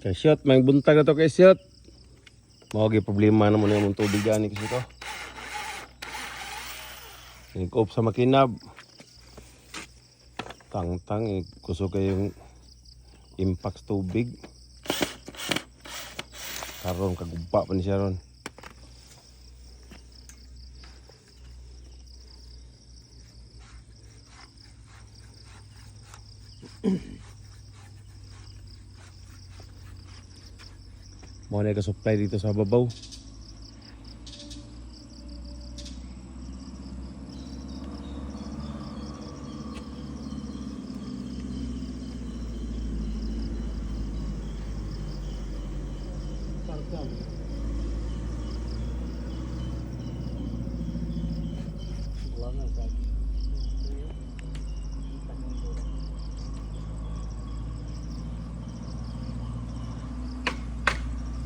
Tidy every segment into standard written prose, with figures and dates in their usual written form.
Kay shot, may buntag na to kay shot. Mawagi problema naman yung tubig gani kasi to. Nag-off sa makinab. Tang-tang, kusog kayong impact tubig. Karon kagumpa pa ni siya ron. Mau na ka-supply dito sa babaw.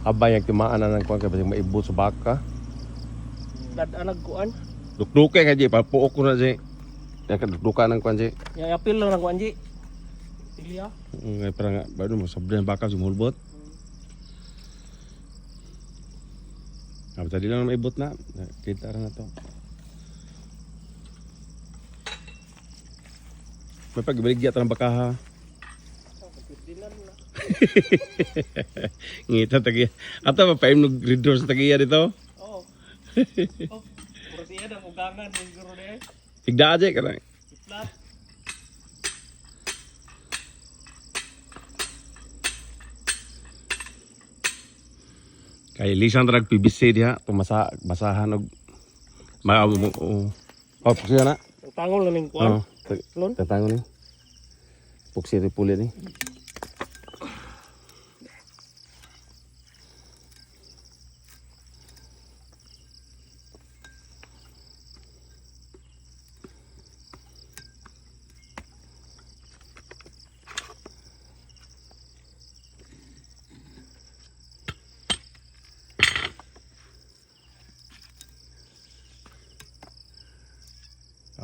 Abay yung timaan na ng kuwan kasi maibot sa baka. Dadanag kuan. Dukduke ka di, papuok ko na di. Yung kadukduka ng kuwan di. Yang apil lang kuan ji. Pilya. Ngay parang nga, baru mo sabda ng baka sumulbot. Tadi lang maibot na. Kita rin na to. May pagbaligya ito ng baka ha. Ngita tagiya. Ato mapaim nag-reador sa tagiya dito? Oo. Oh, puro siya na ugangan siguro na eh. Igda aja ka na. Islat. Kay lisan tarag PVC diha, basahan og oh, puksiya na. Tangol na ning kuan. Lon. Tatangol ni. Puksiya ri puli ni.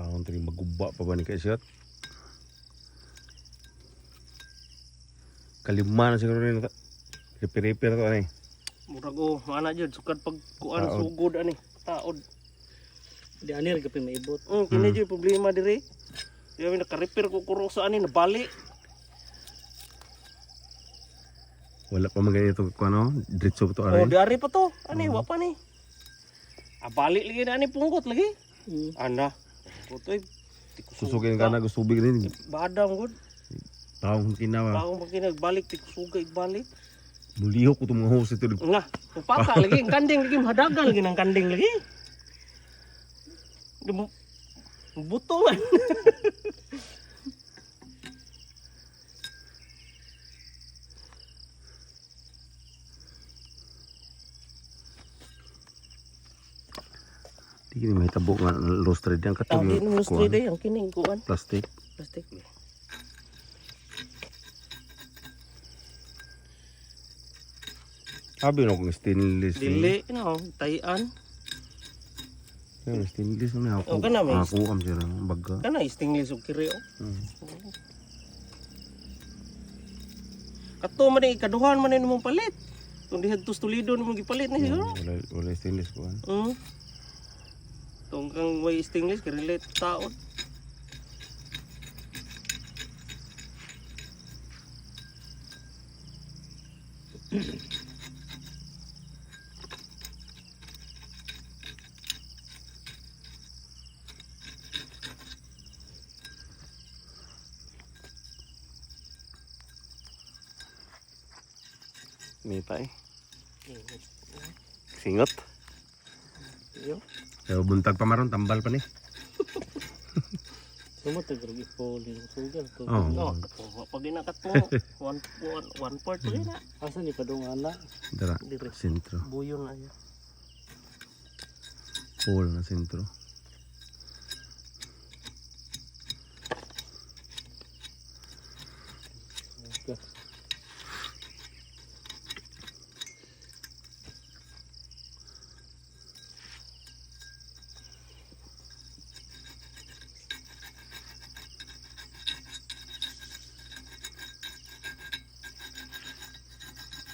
Ang tadi maguba pa ba ni kay shot? Kalima na siguro rin. Repair to ani. Murag o mana jud sukad pag kuan sugod ani taod. Di ani ra gapin maibot. Kini jud problema diri. Di mi naka-repair ko kurosa ani nabali. Wala pa man ganito ko ano, diretso to Oh, ari. diari pa to. Ani wa pa ni. Balik lagi na ani punggot lagi. Ana. Putoy. Susugin ka na gusto tubig rin. Badam gud. Taong kinawa. Taong pag nagbalik tikusugay balik. Mulihok ko itong mga hose ito. Nga, upaka lagi ang kanding lagi mahadagan lagi ng kanding lagi. Buto man. Di kini may tabok nga roasted yang katong. Di mo straight ay ang kining kuan. Plastic. Plastic. Sabi no kung stainless. Dili, no, tayan. Yung stainless na ako. O, kana may- Ako am sila ng baga. Kana stainless og kiri oh. Kato man ni kaduhan man ni mong palit. Kung dihadto sa Toledo ni mong gipalit na siguro. Wala stainless ko. Tong kang way stainless ka-relate taon. Nita eh. Singot. Yo. Pero buntag pa maron, tambal pa ni. Sumo to gragi poli sugar to. Oh. No, pag inakato one part to na. Asa ni padung ana? Dara, Dire. sentro. Buyon na ya. Pole na sentro. Okay.